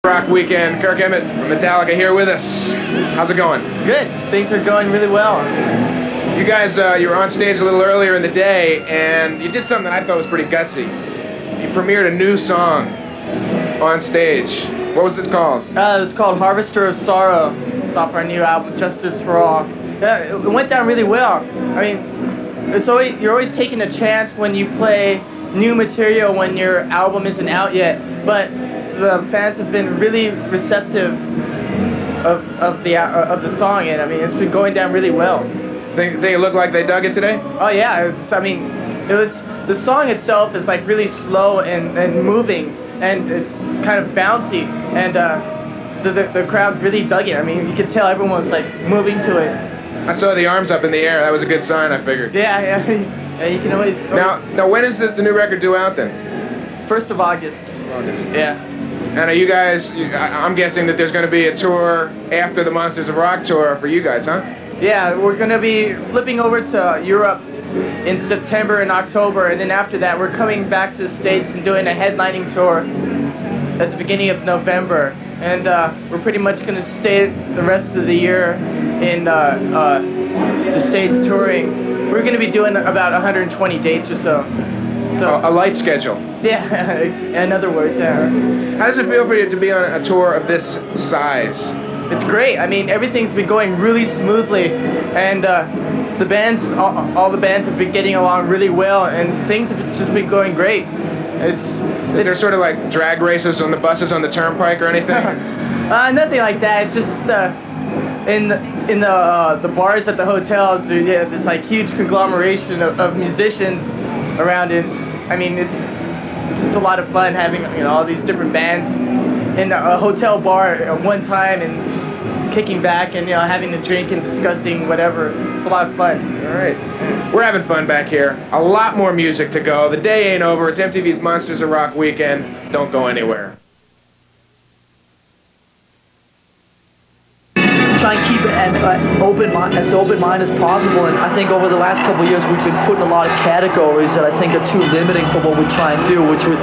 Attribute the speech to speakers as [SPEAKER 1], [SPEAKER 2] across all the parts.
[SPEAKER 1] Rock Weekend. Kirk Emmett from Metallica here with us. How's it going?
[SPEAKER 2] Good. Things are going really well.
[SPEAKER 1] You guys, you were on stage a little earlier in the day, and you did something that I thought was pretty gutsy. You premiered a new song on stage. What was it called?
[SPEAKER 2] It was called Harvester of Sorrow. It's off our new album, Justice for All. Yeah, it went down really well. I mean, you're always taking a chance when you play new material when your album isn't out yet, but the fans have been really receptive of the song, and I mean, it's been going down really well.
[SPEAKER 1] Think it looked like they dug it today?
[SPEAKER 2] Oh yeah, the song itself is like really slow and moving, and it's kind of bouncy, and the crowd really dug it. I mean, you could tell everyone's like moving to it.
[SPEAKER 1] I saw the arms up in the air. That was a good sign, I figured.
[SPEAKER 2] Yeah, you can always...
[SPEAKER 1] Now when is the new record due out then?
[SPEAKER 2] 1st of August. Yeah.
[SPEAKER 1] And are you guys, I'm guessing that there's going to be a tour after the Monsters of Rock tour for you guys, huh?
[SPEAKER 2] Yeah, we're going to be flipping over to Europe in September and October, and then after that we're coming back to the States and doing a headlining tour at the beginning of November. And we're pretty much going to stay the rest of the year in the States touring. We're going to be doing about 120 dates or so. So
[SPEAKER 1] a light schedule.
[SPEAKER 2] Yeah, in other words, yeah.
[SPEAKER 1] How does it feel for you to be on a tour of this size?
[SPEAKER 2] It's great. I mean, everything's been going really smoothly, and the bands, all the bands have been getting along really well, and things have just been going great.
[SPEAKER 1] There's sort of like drag races on the buses on the turnpike or anything?
[SPEAKER 2] Nothing like that. It's just in the bars at the hotels. This like huge conglomeration of musicians around it. I mean, it's just a lot of fun having all these different bands in a hotel bar at one time and just kicking back and having a drink and discussing whatever. It's a lot of fun.
[SPEAKER 1] All right, we're having fun back here. A lot more music to go. The day ain't over. It's MTV's Monsters of Rock Weekend. Don't go anywhere.
[SPEAKER 3] Try and keep it as open mind as possible, and I think over the last couple of years we've been putting a lot of categories that I think are too limiting for what we try and do, which we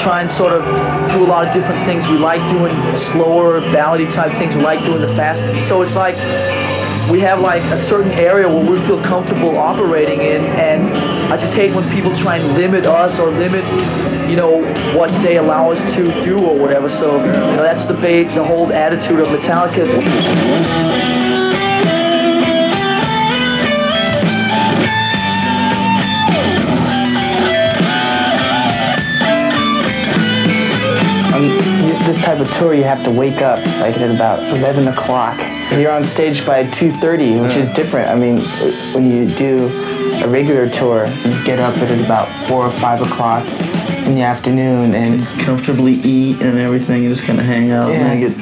[SPEAKER 3] try and sort of do a lot of different things. We like doing slower, ballady type things, we like doing the fast, so it's like we have like a certain area where we feel comfortable operating in, and I just hate when people try and limit us or limit what they allow us to do or whatever. So that's the whole attitude of Metallica.
[SPEAKER 4] On this type of tour, you have to wake up like at about 11 o'clock. You're on stage by 2:30, which is different. I mean, when you do a regular tour, you get up at about 4 or 5 o'clock in the afternoon and
[SPEAKER 5] comfortably eat and everything, and just kind of hang out and get,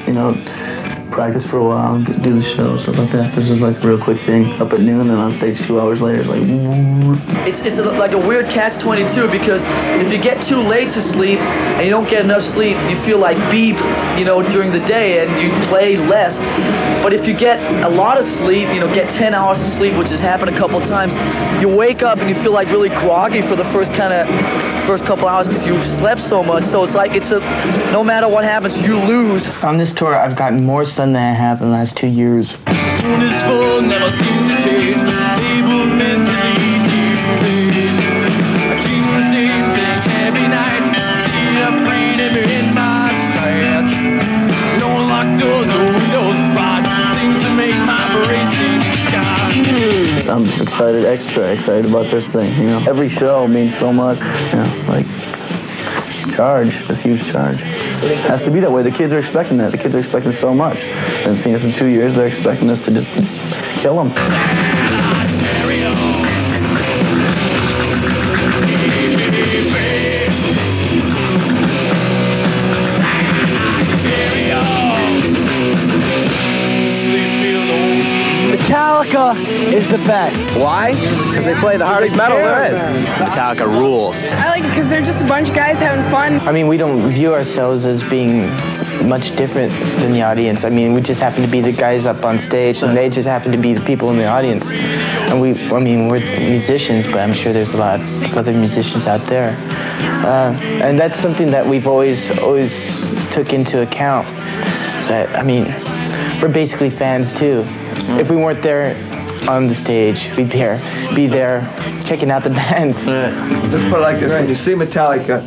[SPEAKER 5] practice for a while and do the show, stuff like that. This is like a real quick thing. Up at noon and on stage 2 hours later, it's like...
[SPEAKER 3] It's like a weird catch-22, because if you get too late to sleep and you don't get enough sleep, you feel like beep, during the day, and you play less. But if you get a lot of sleep, get 10 hours of sleep, which has happened a couple times, you wake up and you feel like really groggy for the first couple hours because you've slept so much. So it's like no matter what happens, you lose.
[SPEAKER 4] On this tour, I've gotten more sun than I have in the last 2 years.
[SPEAKER 5] I'm excited, extra excited about this thing, Every show means so much. It's like charge, this huge charge. It has to be that way. The kids are expecting that. The kids are expecting so much. And seeing us in 2 years, they're expecting us to just kill them.
[SPEAKER 6] Metallica is the best.
[SPEAKER 7] Why? Because they play the hardest metal there is.
[SPEAKER 6] Metallica rules.
[SPEAKER 8] I like it because they're just a bunch of guys having fun.
[SPEAKER 4] I mean, we don't view ourselves as being much different than the audience. I mean, we just happen to be the guys up on stage, and they just happen to be the people in the audience. And we're musicians, but I'm sure there's a lot of other musicians out there. And that's something that we've always took into account. That, I mean, we're basically fans too. If we weren't there on the stage, we'd be there checking out the bands.
[SPEAKER 8] Let's put it like this: when you see Metallica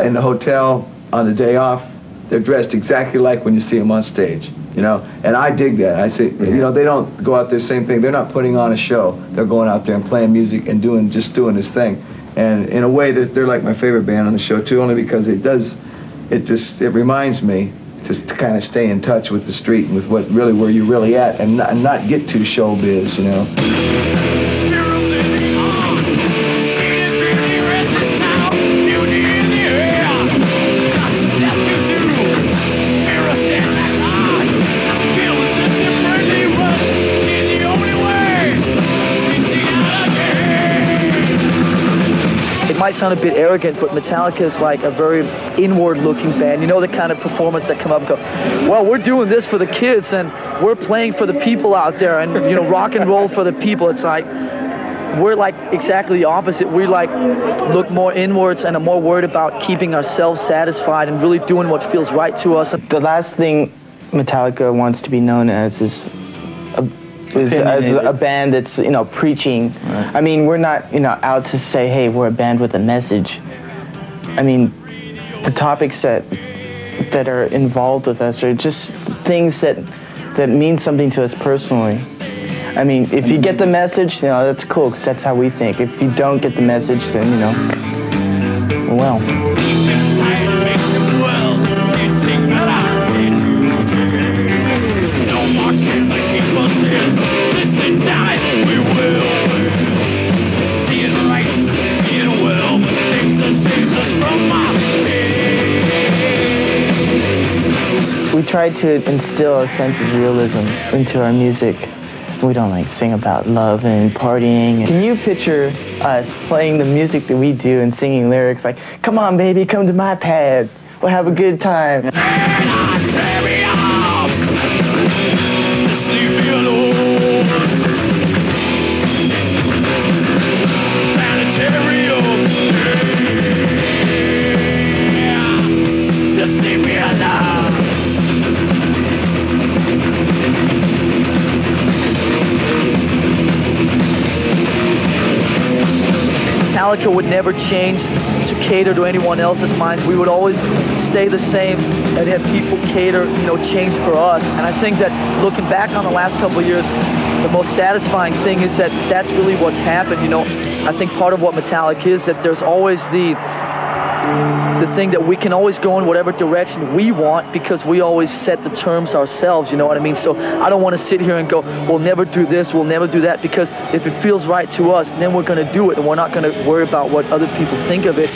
[SPEAKER 8] in the hotel on the day off, they're dressed exactly like when you see them on stage. You know, and I dig that. I say, you know, they don't go out there same thing. They're not putting on a show. They're going out there and playing music and doing this thing. And in a way, they're like my favorite band on the show too, only because it reminds me just to kind of stay in touch with the street and with where you're really at, and not get too showbiz, you know.
[SPEAKER 3] Might sound a bit arrogant, but Metallica is like a very inward-looking band. You know, the kind of performance that come up and go, well, we're doing this for the kids, and we're playing for the people out there, and, you know, rock and roll for the people. It's like, we're like exactly the opposite. We like look more inwards and are more worried about keeping ourselves satisfied and really doing what feels right to us.
[SPEAKER 4] The last thing Metallica wants to be known as is a band that's, you know, preaching. Right. I mean, we're not, you know, out to say, hey, we're a band with a message. I mean, the topics that are involved with us are just things that mean something to us personally. I mean, if you get the message, you know, that's cool, because that's how we think. If you don't get the message, then, you know, well. We try to instill a sense of realism into our music. We don't like sing about love and partying. Can you picture us playing the music that we do and singing lyrics like, come on baby, come to my pad, we'll have a good time.
[SPEAKER 3] Metallica would never change to cater to anyone else's minds. We would always stay the same and have people cater, you know, change for us. And I think that looking back on the last couple of years, the most satisfying thing is that that's really what's happened. You know, I think part of what Metallica is that there's always the thing that we can always go in whatever direction we want because we always set the terms ourselves, you know what I mean? So I don't want to sit here and go, we'll never do this, we'll never do that, because if it feels right to us, then we're going to do it, and we're not going to worry about what other people think of it.